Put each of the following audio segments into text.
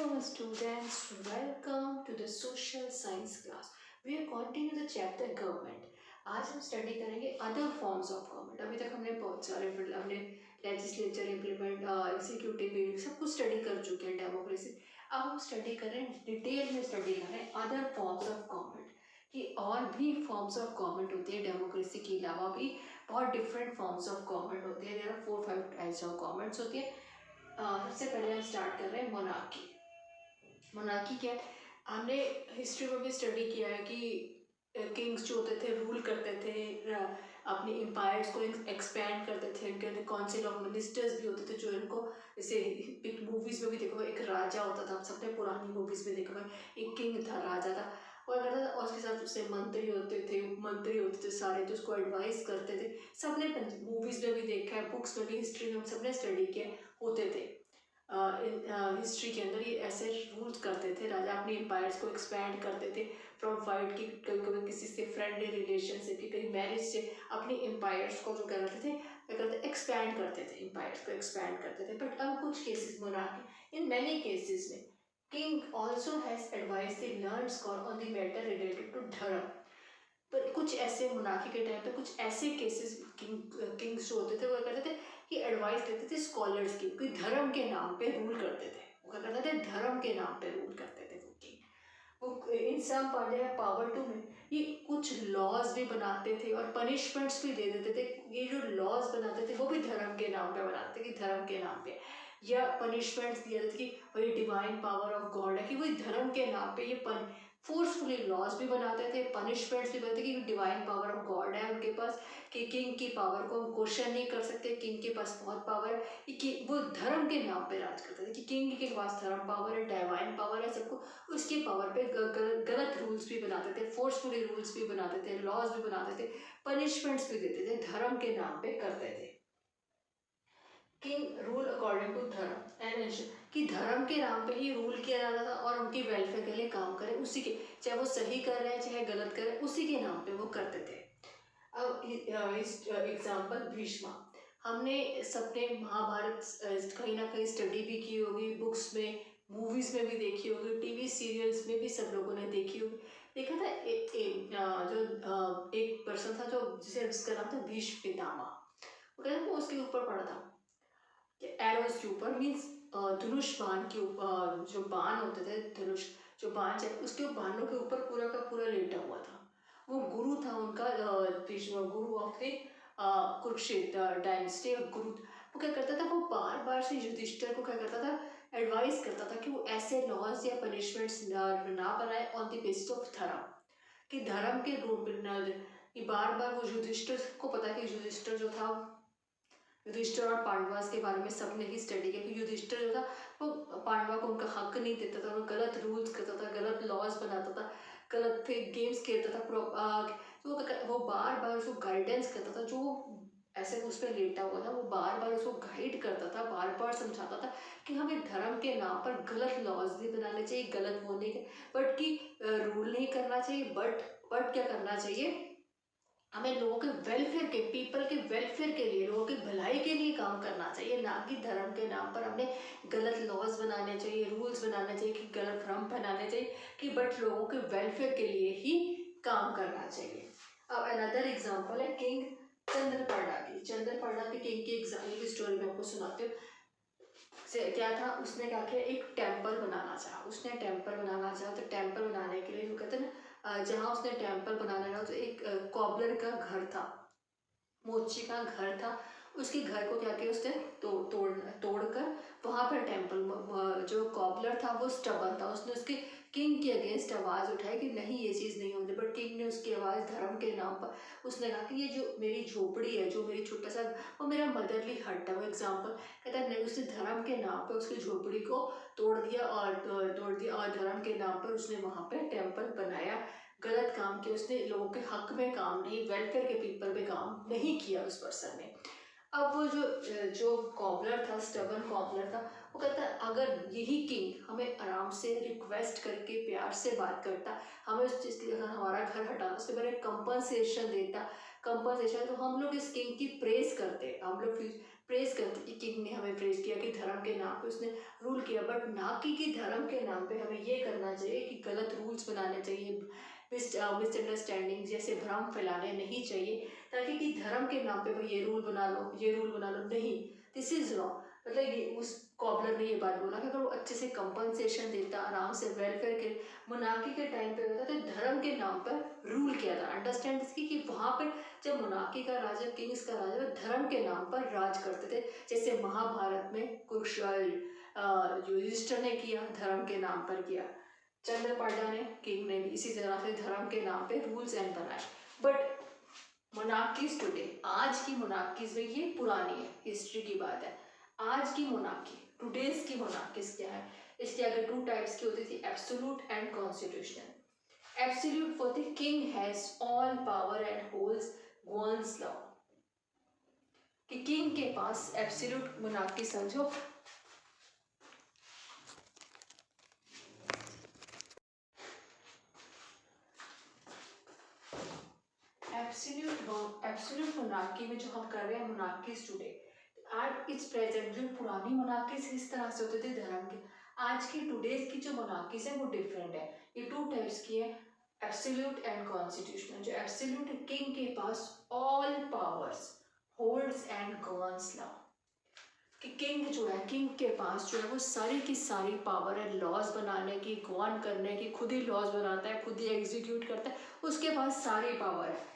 Hello students, welcome to the social science class. We are continuing the chapter government. आज हम study करेंगे other forms of government. अभी तक हमने बहुत सारे हमने लेजिस्लेचर इम्प्लीमेंट एग्जीक्यूटिव सब कुछ स्टडी कर चुके हैं डेमोक्रेसी। अब हम स्टडी करें डिटेल में स्टडी करें अदर फॉर्म्स ऑफ गवर्नमेंट कि और भी फॉर्म्स ऑफ गवर्नमेंट होती है डेमोक्रेसी के अलावा भी बहुत डिफरेंट फॉर्म्स ऑफ गवर्नमेंट होती है। There are 4-5 types of governments होती है। सबसे पहले हम स्टार्ट कर रहे हैं मोनार्की। मोनार्की क्या है? हमने हिस्ट्री में भी स्टडी किया है कि किंग्स जो होते थे रूल करते थे, अपने एम्पायर्स को एक्सपैंड करते थे। इनके अंदर काउंसिल ऑफ मिनिस्टर्स भी होते थे जो इनको, जैसे एक मूवीज में भी देखो एक राजा होता था, सबने पुरानी मूवीज में देखा है एक किंग था, राजा था और करता था, और उसके साथ उससे मंत्री होते थे, मंत्री होते थे सारे जो उसको एडवाइस करते थे। सबने मूवीज में भी देखा है, बुक्स में भी, हिस्ट्री में सबने स्टडी किया होते थे। हिस्ट्री के अंदर ये ऐसे रूल्स करते थे, राजा अपनी एम्पायर्स को एक्सपैंड करते थे फ्रॉम फाइट की, कभी कभी किसी से फ्रेंडली रिलेशन से, कि कहीं मैरिज से अपनी एम्पायर्स को जो करते थे क्या करते एक्सपैंड करते थे, एम्पायर्स को एक्सपैंड करते थे। बट अब कुछ cases monarchy, in many cases में king also has advice the learned scholar on the matter related to dharma. पर कुछ ऐसे मोनार्की के टाइम पे कुछ ऐसे केसेस किंग्स जो होते थे वो करते थे कि एडवाइस लेते थे स्कॉलर्स की, कोई धर्म के नाम पे रूल करते थे। वो क्या करते थे, धर्म के नाम पे रूल करते थे वो किंग। वो इन सम पावर टू में ये कुछ लॉज भी बनाते थे और पनिशमेंट्स भी दे देते थे। ये जो लॉज बनाते थे वो भी धर्म के नाम पे बनाते थे कि धर्म के नाम पे, या पनिशमेंट्स दिए जाते थे कि वही डिवाइन पावर ऑफ गॉड है कि वही धर्म के नाम पे ये फोर्सफुली लॉज भी बनाते थे, पनिशमेंट्स भी बनाते थे कि डिवाइन पावर ऑफ गॉड है उनके पास, कि किंग की पावर को हम क्वेश्चन नहीं कर सकते, किंग के पास बहुत पावर है, कि वो धर्म के नाम पे राज करते थे कि किंग के पास धर्म पावर है, डिवाइन पावर है, सबको उसकी पावर पे गलत रूल्स भी बनाते थे, फोर्सफुली रूल्स भी बनाते थे, लॉज भी बनाते थे, पनिशमेंट्स भी देते थे, धर्म के नाम पे करते थे। किंग रूल अकॉर्डिंग टू धर्म एंड कि धर्म के नाम पे ही रूल किया जाता था और उनकी वेलफेयर के लिए काम करें, उसी के, चाहे वो सही कर रहे हैं चाहे गलत कर रहे हैं, उसी के नाम पे वो करते थे। अब एग्जाम्पल भीष्मा, हमने सबने महाभारत कहीं ना कहीं स्टडी भी की होगी, बुक्स में, मूवीज में भी देखी होगी, टीवी सीरियल्स में भी सब लोगों ने देखी होगी। देखा था एक पर्सन था जो जिसे जिसका नाम था भीष्म पितामह। वो कहते हैं, वो उसके ऊपर पड़ा था एरोस के ऊपर, मीन्स धनुष बाण के ऊपर, जो बाण होते थे धनुष, जो बाण चले उसके बाणों के ऊपर पूरा का पूरा लेटा हुआ था। वो गुरु था उनका, गुरु ऑफ द कुरुक्षेत्र डायनेस्टी गुरु। वो क्या करता था, वो बार बार से युधिष्ठिर को क्या करता था, एडवाइस करता था कि वो ऐसे लॉज या पनिशमेंट्स ना बनाए ऑन द बेसिस ऑफ धर्म, कि धर्म के रूप कि बार बार वो युधिष्ठिर को पता कि युधिष्ठिर जो था, युधिष्ठिर और पांडवास के बारे में सबने ही स्टडी किया कि युधिष्ठिर जो था वो पांडवा को उनका हक नहीं देता था, वो गलत रूल्स करता था, गलत लॉज बनाता था, गलत फेक गेम्स खेलता था, तो वो बार बार उसको गाइडेंस करता था, जो ऐसे उस पर लेटा हुआ था वो बार बार उसको गाइड करता था, बार बार समझाता था कि हमें धर्म के नाम पर गलत लॉज नहीं बनाने चाहिए, गलत वो नहीं, बट कि रूल नहीं करना चाहिए, बट क्या करना चाहिए, हमें लोगों के वेलफेयर के, पीपल के वेलफेयर के लिए, लोगों की भलाई के लिए काम करना चाहिए, ना कि धर्म के नाम पर हमें गलत लॉज बनाने चाहिए, रूल्स बनाने चाहिए, कि गलत भ्रम फैलाने चाहिए, कि बट लोगों के वेलफेयर के लिए ही काम करना चाहिए। अब अनदर एग्जांपल है किंग चंद्रपर्णा की। चंद्रपर्णा की किंग की एग्जाम्पल की स्टोरी मैं आपको सुनाती हूँ। क्या था, उसने क्या किया, एक टेम्पल बनाना चाहा, उसने टेम्पल बनाना चाहा, तो टेम्पल बनाने के लिए वो कहते हैं ना, जहाँ उसने टेम्पल बनाना था तो एक कॉबलर का घर था, मोची का घर था, उसके घर को क्या किया उसने तोड़कर वहाँ पर टेम्पल, जो कॉबलर था वो स्टबन था, उसने उसके किंग के अगेंस्ट आवाज़ उठाई कि नहीं ये चीज़ नहीं होती, बट किंग ने उसकी आवाज़ धर्म के नाम पर, उसने कहा कि ये जो मेरी झोपड़ी है, जो मेरी छोटा सा, वो मेरा मदरली हट है, वो एग्जाम्पल कहता है नहीं, उसने धर्म के नाम पर उसकी झोपड़ी को तोड़ दिया और धर्म के नाम पर उसने वहाँ पे टेम्पल बनाया, गलत काम किया उसने, लोगों के हक में काम नहीं, वेलफेयर के पीपल पे काम नहीं किया उस पर्सन ने। अब वो जो कॉबलर था, स्टबन कॉबलर था, वो कहता है अगर यही किंग हमें आराम से रिक्वेस्ट करके प्यार से बात करता, हमें उस चीज़ की, अगर हमारा घर हटाना उसके बारे में कंपनसेशन देता, कंपनसेशन, तो हम लोग इस किंग की प्रेज करते, हम लोग प्रेज करते कि किंग ने हमें प्रेज किया कि धर्म के नाम पे उसने रूल किया, बट ना कि धर्म के नाम पे हमें ये करना चाहिए कि गलत रूल्स बनाने चाहिए, मिसअंडरस्टैंडिंग जैसे भ्रम फैलाने नहीं चाहिए, ताकि कि धर्म के नाम पे भाई ये रूल बना लो, ये रूल बना लो, नहीं, दिस इज रॉन्ग। मतलब ये उस कॉबलर ने ये बात बोला कि अगर वो अच्छे से कंपनसेशन देता, आराम से वेलफेयर के मोनार्की के टाइम पे होता, तो धर्म के नाम पर रूल किया था। अंडरस्टैंड इसकी कि वहाँ पर जब मोनार्की का राजा, किंग्स का राजा, वो धर्म के नाम पर राज करते थे, जैसे महाभारत में जो युधिष्ठिर ने किया धर्म के नाम पर किया, चंद्रपांडा ने, किंग ने भी इसी तरह से धर्म के नाम पे रूल्स एंड बनाए। बट मोनार्कीज टुडे, आज की मोनार्कीज में, ये पुरानी है, हिस्ट्री की बात है, आज की मोनार्की, टुडेज की मोनार्कीज क्या है, इसके आगे टू टाइप्स की होती थी, absolute and constitutional. Absolute for the king has all power and holds governs law, कि किंग के पास एब्सोल्यूट मोनार्की समझो, एब्सोल्यूट मोनार्की में जो हम कर रहे हैं मोनार्कीज टुडे, आज इट्स प्रेजेंट, जो पुरानी मोनार्कीज इस तरह से होते थे धर्म के, आज की टुडेज की जो मोनार्कीज है वो डिफरेंट है। ये टू टाइप्स की है, एब्सोल्यूट एंड कॉन्स्टिट्यूशनल। जो एब्सोल्यूट, किंग के पास all powers holds and governs law, कि किंग जो है, किंग के पास जो है वो सारी की सारी पावर है लॉज बनाने की, गवर्न करने की, खुद ही लॉज बनाता है, खुद ही एग्जीक्यूट करता है, उसके पास सारी पावर है।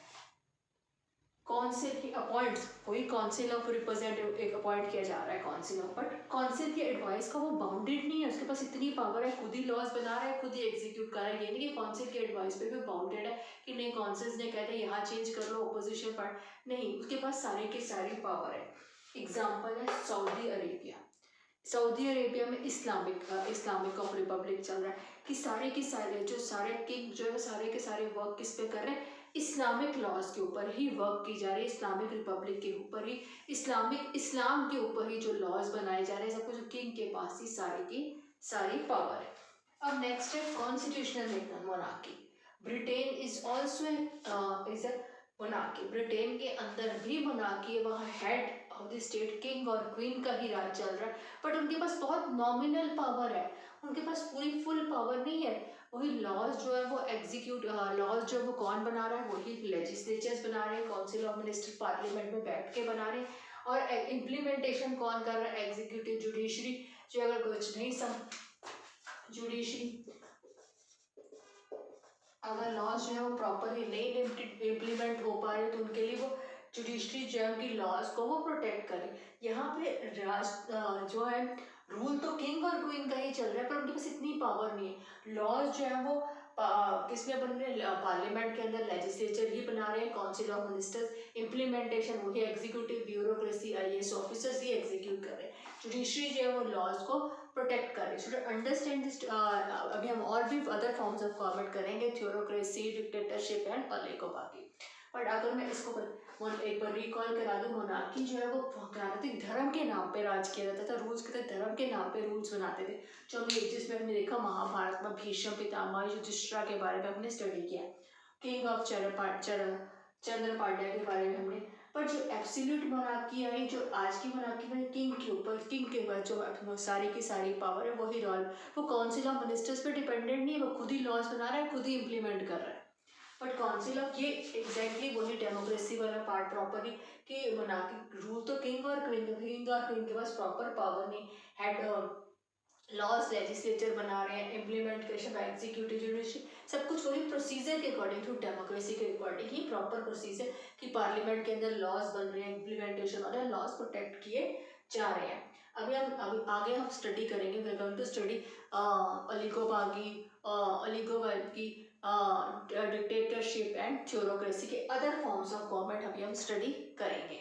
काउंसिल की अपॉइंट्स, वही काउंसिल ऑफ रिप्रेजेंटेटिव एक अपॉइंट किया जा रहा है काउंसिल ऑफ, बट काउंसिल की एडवाइस का वो बाउंडेड नहीं है, उसके पास इतनी पावर है, खुद ही लॉज बना रहा है, खुद ही एग्जीक्यूट कर रहा है। ये नहीं कि काउंसिल की एडवाइस पे भी बाउंडेड है कि नहीं, काउंसिल्स ने कहते हैं यहाँ चेंज कर लो, अपोजिशन पार्ट, नहीं, उसके पास सारी की सारी पावर है। एग्जाम्पल है सऊदी अरेबिया। सऊदी अरेबिया में इस्लामिक ऑफ रिपब्लिक चल रहा है, कि सारे के सारे जो सारे किंग जो है सारे के सारे वर्क किस पे कर रहे हैं, इस्लामिक लॉज के ऊपर ही वर्क की जा रही है, इस्लामिक रिपब्लिक के ऊपर ही, इस्लाम के ऊपर ही जो लॉज बनाए जा रहे हैं, सब कुछ किंग के पास ही सारी की सारी पावर है। अब नेक्स्ट है constitutional monarchy. Britain is also is a monarchy, Britain के अंदर भी मोनार्की है, वहाँ head of the state king और क्वीन का ही राज चल रहा है, बट उनके पास बहुत नॉमिनल पावर है, उनके पास पूरी फुल पावर नहीं है। वही लॉज जो है वो एग्जीक्यूट, लॉज जो है वो कौन बना रहा है, वही लेजिस्लेचर्स बना रहे हैं, काउंसिल ऑफ मिनिस्टर पार्लियामेंट में बैठ के बना रहे हैं, और इम्प्लीमेंटेशन कौन कर रहा है, एग्जीक्यूटिव, जुडिशरी, जो अगर कुछ नहीं जुडिशरी अगर लॉज जो है वो प्रॉपरली नहीं इम्प्लीमेंट हो पा रहे तो उनके लिए वो जुडिशरी जो है उनकी लॉज को वो प्रोटेक्ट करे। यहाँ पे जो है रूल तो किंग और क्वीन का ही चल रहा है, पर उनके पास इतनी पावर नहीं है। लॉज जो है वो किसमें बन रहे हैं, पार्लियामेंट के अंदर लेजिस्लेचर ही बना रहे हैं, काउंसिल ऑफ मिनिस्टर्स, इम्प्लीमेंटेशन वही एग्जीक्यूटिव ब्यूरोक्रेसी आईएएस ऑफिसर्स ही एग्जीक्यूट कर रहे हैं, जुडिशरी जो है वो लॉज को प्रोटेक्ट कर रही है। अंडरस्टैंड दिस, अभी हम और भी अदर फॉर्म्स ऑफ गवर्नमेंट करेंगे, थ्योरोक्रेसी, डिक्टेटरशिप एंड बाकी। बट अगर मैं इसको एक बार रिकॉल करा दूं, मोनार्की जो है वो राजनीतिक धर्म के नाम पे राज किया जाता था, रूल्स के धर्म के नाम पे रूल्स बनाते थे, जो हमने जिसमें हमने देखा महाभारत में भीष्म पितामह युधिष्ठिर के बारे में हमने स्टडी किया, किंग ऑफ चंद्रपांड्या के बारे में हमने। पर जो एब्सोल्यूट मोनार्की आई, जो आज की मोनार्की में किंग के ऊपर, किंग के बाद जो सारी की सारी पावर है वही रॉयल, वो काउंसिल ऑफ मिनिस्टर्स पे डिपेंडेंट नहीं है, वो खुद ही लॉज बना रहा है, खुद ही इम्प्लीमेंट कर रहा है। बट काउंसिल ऑफ, ये एग्जैक्टली वही डेमोक्रेसी वाला पार्ट प्रॉपरली, कि मोनार्की रूल तो किंग और क्वीन के पास प्रॉपर पावर नहीं, हेड लॉज लेजिस्लेचर बना रहे हैं, इम्प्लीमेंटेशन एग्जीक्यूटिव जुडिशरी, सब कुछ वही प्रोसीजर के अकॉर्डिंग, थ्रू डेमोक्रेसी के अकॉर्डिंग ही प्रॉपर प्रोसीजर, कि पार्लियामेंट के अंदर लॉज बन रहे हैं, इम्प्लीमेंटेशन हो रहा है, लॉज प्रोटेक्ट किए जा रहे हैं। अभी आगे हम स्टडी करेंगे, we are going to study oligopoly, dictatorship and theocracy के अदर फॉर्म्स ऑफ गवर्नमेंट अभी हम स्टडी करेंगे।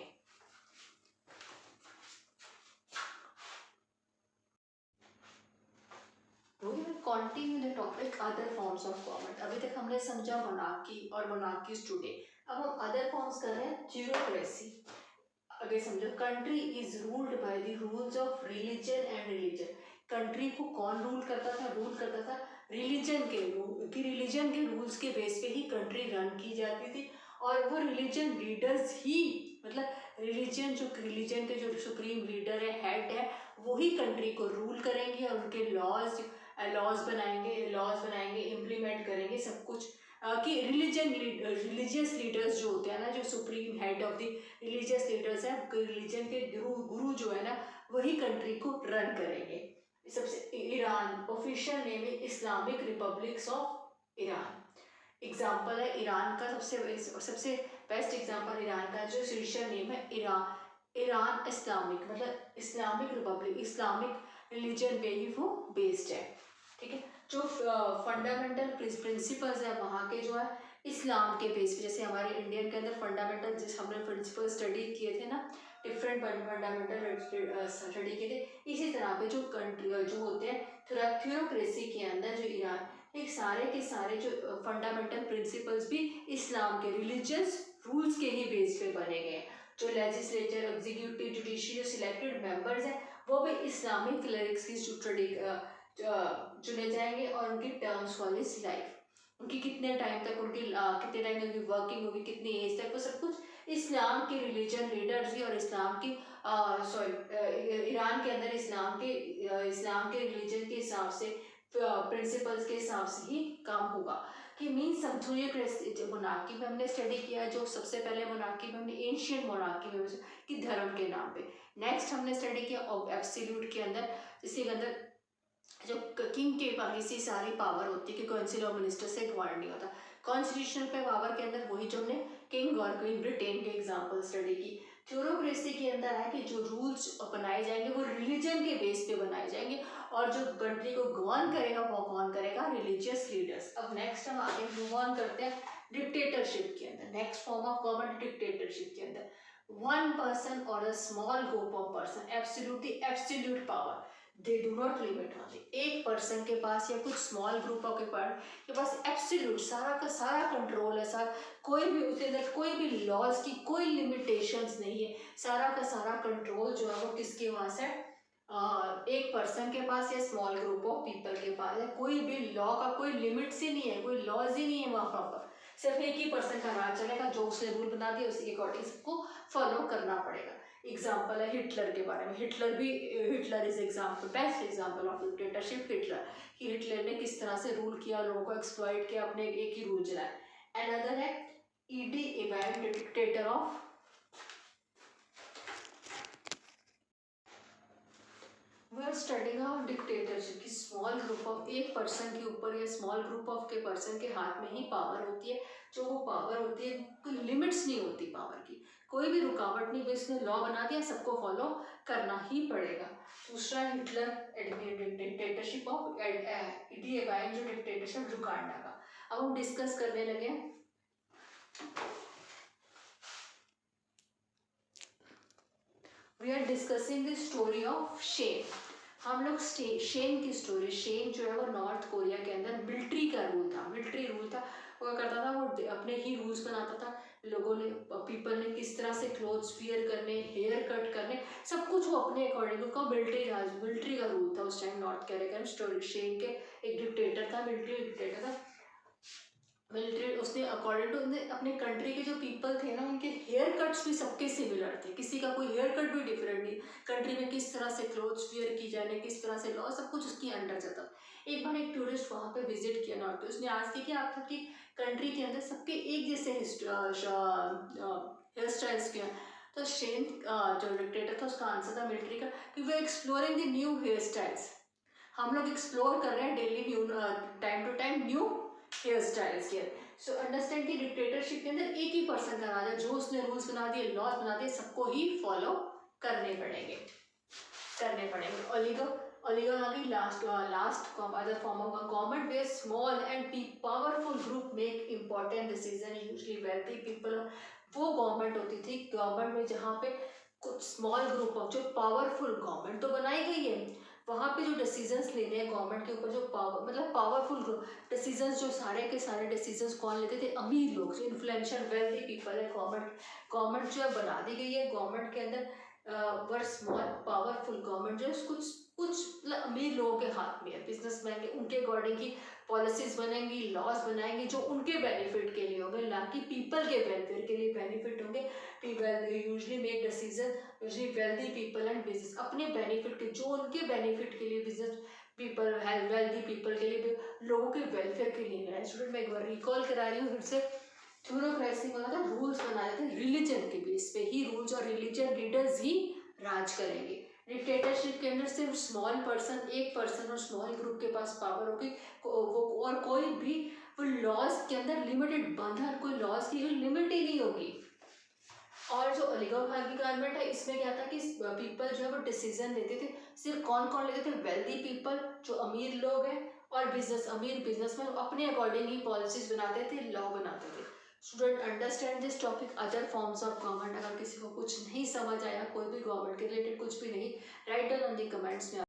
Continue the topic other forms of government. अभी तक हमने समझा मोनार्की और मोनार्कीज टुडे, अब हम अदर फॉर्म्स कर रहे हैं, थ्योरोक्रेसी। अगर समझो, country is ruled by the rules of religion and religion. Country को कौन रूल करता था, रूल करता था रिलीजन के रूल, कि रिलीजन के रूल्स के बेस पे ही कंट्री रन की जाती थी, और वो रिलीजन लीडर्स ही, मतलब रिलीजन के जो सुप्रीम लीडर है, हेड है, वही कंट्री को रूल करेंगे और उनके लॉज बनाएंगे, इम्प्लीमेंट करेंगे सब कुछ। कि रिलीजियस लीडर्स जो होते हैं ना, जो supreme head of the religious leaders है, रिलीजन के गुरु जो है ना, वही कंट्री को रन करेंगे। सबसे ईरान ऑफिशियल नेम है Islamic republics of Iran. Example है ईरान का, सबसे बेस्ट एग्जाम्पल ईरान का जो ऑफिशियल नेम है ईरान इस्लामिक, मतलब इस्लामिक रिपब्लिक, इस्लामिक रिलीजन पे ही वो बेस्ड है। ठीक है, जो फंडामेंटल प्रिंसिपल्स है वहाँ के जो है इस्लाम के बेस पे, जैसे हमारे इंडियन के अंदर फंडामेंटल जिस हमने प्रिंसिपल स्टडी किए थे ना, डिफरेंट फंडामेंटल स्टडी किए थे, इसी तरह पे जो कंट्री जो होते हैं थ्योरोक्रेसी के अंदर जो ईरान, एक सारे के सारे जो फंडामेंटल प्रिंसिपल्स भी इस्लाम के रिलीजियस रूल्स के ही बेस पे बने गए हैं। जो लेजिस्लेचर, एग्जीक्यूटिव, जुडिशरी, जो सिलेक्टेड मेंबर्स हैं वो भी इस्लामिक क्लरिक्स की चुने जाएंगे, और उनकी टर्म्स फॉर हिज लाइफ, उनकी कितने टाइम तक उनकी वर्किंग होगी, कितनी एज तक, वो सब कुछ इस्लाम के रिलीजन लीडर्स ही, और इस्लाम की ईरान के अंदर इस्लाम के रिलीजन के हिसाब से, प्रिंसिपल्स के हिसाब से ही काम होगा। कि मीन समझो ये मोनार्की में हमने स्टडी किया, जो सबसे पहले मोनार्की में हमने एंशियंट मोनार्की में कि धर्म के नाम पे। नेक्स्ट हमने स्टडी किया एब्सोल्यूट के अंदर, जिसके अंदर जो किंग के पास ही सारी पावर होती है, कि काउंसिल ऑफ मिनिस्टर से गवर्न नहीं होता। कॉन्स्टिट्यूशनल पे पावर के अंदर वही जो हमने किंग और क्वीन ब्रिटेन के एग्जाम्पल स्टडी की। थ्योरोक्रेसी के अंदर है कि जो रूल्स बनाए जाएंगे वो रिलीजन के बेस पे बनाए जाएंगे, और जो कंट्री को गवर्न करेगा वो कौन करेगा, रिलीजियस लीडर्स। अब नेक्स्ट हम आगे मूव ऑन करते हैं डिक्टेटरशिप के अंदर। Next form of government dictatorship के अंदर, one person or a small group of person absolute power, they do not limit on it। एक पर्सन के पास या कुछ स्मॉल ग्रुप के पास एब्सोल्यूट सारा का सारा कंट्रोल है, सारा कोई भी उसके अंदर कोई भी लॉज की कोई लिमिटेशंस नहीं है, सारा का सारा कंट्रोल जो है वो किसके पास है, एक पर्सन के पास या स्मॉल ग्रुप ऑफ पीपल के पास है। कोई भी लॉ का कोई लिमिट्स ही नहीं है, कोई लॉज ही नहीं है वहाँ पर, सिर्फ एक ही पर्सन का राज चलेगा, जो उसने रूल बना दिया उसी के अकॉर्डिंग सबको फॉलो करना पड़ेगा। एग्जाम्पल है हिटलर के बारे में, Hitler is example, best example of dictatorship Hitler, कि हिटलर ने किस तरह से रूल किया, लोगों को एक्सप्लॉइट किया, अपने एक ही रूल चलाया। अनदर है ईडी इवेंट, dictator of we are studying of dictatorship, की स्मॉल ग्रुप ऑफ एक पर्सन के ऊपर या स्मॉल ग्रुप ऑफ के पर्सन के हाथ में ही पावर होती है। जो वो पावर होती है कोई लिमिट्स नहीं होती पावर की, कोई भी रुकावट नहीं, बस उसने लॉ बना दिया, सबको फॉलो करना ही पड़ेगा। दूसरा हिटलर डिक्टेटरशिप ऑफ इडियबाइन, जो डिक्टेटरशिप रुकांडा का। अब हम डिस्कस करने लगे we are discussing the story of Shane. हम लोग शेन की स्टोरी, शेन जो है वो नॉर्थ कोरिया के अंदर मिलिट्री का रूल था, मिलिट्री रूल था। वो क्या करता था, वो अपने ही रूल्स बनाता था, लोगों ने पीपल ने किस तरह से क्लोथ्स वियर करने, हेयर कट करने, सब कुछ वो अपने अकॉर्डिंग, उसका मिलिट्री का रूल था उस टाइम नॉर्थ कोरिया का। स्टोरी शेन के एक डिक्टेटर था, मिलिट्री डिक्टेटर था, मिलिट्री, उसने अकॉर्डिंग टू अपने कंट्री के जो पीपल थे ना, उनके हेयर कट्स भी सबके सिमिलर थे, किसी का कोई हेयर कट भी डिफरेंट नहीं। कंट्री में किस तरह से क्लोथ्स वियर की जाने, किस तरह से लॉ, सब कुछ उसके अंडर जाता। एक बार एक टूरिस्ट वहाँ पे विजिट किया नॉर्थ, उसने आज की कि आपकी कंट्री के अंदर सबके एक जैसे हेयर स्टाइल्स के हैं। तो शेन जो डिक्टेटर था उसका आंसर था मिलिट्री का कि वे exploring the new hairstyles, हम लोग एक्सप्लोर कर रहे हैं daily new time to time new hairstyles के। सो अंडरस्टैंड की डिक्टेटरशिप के अंदर एक ही पर्सन का राज है, जो उसने रूल्स बना दिए, लॉज बना दिए, सबको ही फॉलो करने पड़ेंगे। Oligarchy last other form of government where small and powerful group make important decision, usually wealthy people. वो गवर्नमेंट होती थी, गवर्नमेंट में जहाँ पे कुछ स्मॉल ग्रुप ऑफ, जो पावरफुल गवर्नमेंट तो बनाई गई है, वहाँ पे जो डिसीजंस लेने हैं गवर्नमेंट के ऊपर, जो पावर मतलब पावरफुल डिसीजंस, जो सारे के सारे डिसीजंस कौन लेते थे, अमीर लोग, जो इन्फ्लुएंशियल वेल्थी पीपल है। गवर्नमेंट जो है बना दी गई है, गवर्नमेंट के अंदर वर स्मॉल पावरफुल गवर्नमेंट जो है कुछ कुछ मतलब अमीर लोगों के हाथ में है, बिजनेसमैन के, उनके अकॉर्डिंग ही पॉलिसीज बनेंगी, लॉज बनाएंगे जो उनके बेनिफिट के लिए होंगे, ना कि पीपल के वेलफेयर के लिए बेनिफिट होंगे। People usually make decision, usually wealthy people and business अपने बेनिफिट के, जो उनके बेनिफिट के लिए business people health wealthy people के लिए, लोगों के वेलफेयर के लिए है। स्टूडेंट मैं एक बार रिकॉल करा रही हूँ फिर से, थ्योरोक्रेसी में था रूल्स बनाए थे रिलीजन के बेस पे ही, रूल्स और रिलीजन लीडर्स ही राज करेंगे। डिक्टेटरशिप के अंदर सिर्फ स्मॉल पर्सन, एक पर्सन और स्मॉल ग्रुप के पास पावर होगी, वो और कोई भी वो लॉज के अंदर लिमिटेड बंधन, कोई लॉज की लिमिट ही नहीं होगी। और जो ओलिगोक्रेसी गवर्नमेंट है इसमें क्या था कि पीपल जो है वो डिसीजन लेते थे, सिर्फ कौन कौन लेते थे, वेल्दी पीपल जो अमीर लोग हैं, और अमीर बिजनेसमैन अपने अकॉर्डिंग ही पॉलिसीज बनाते थे, लॉ बनाते थे। Student understand this topic. Other forms of government, अगर किसी को कुछ नहीं समझ आया, कोई भी गवर्नमेंट के रिलेटेड कुछ भी नहीं, write down in the comments में।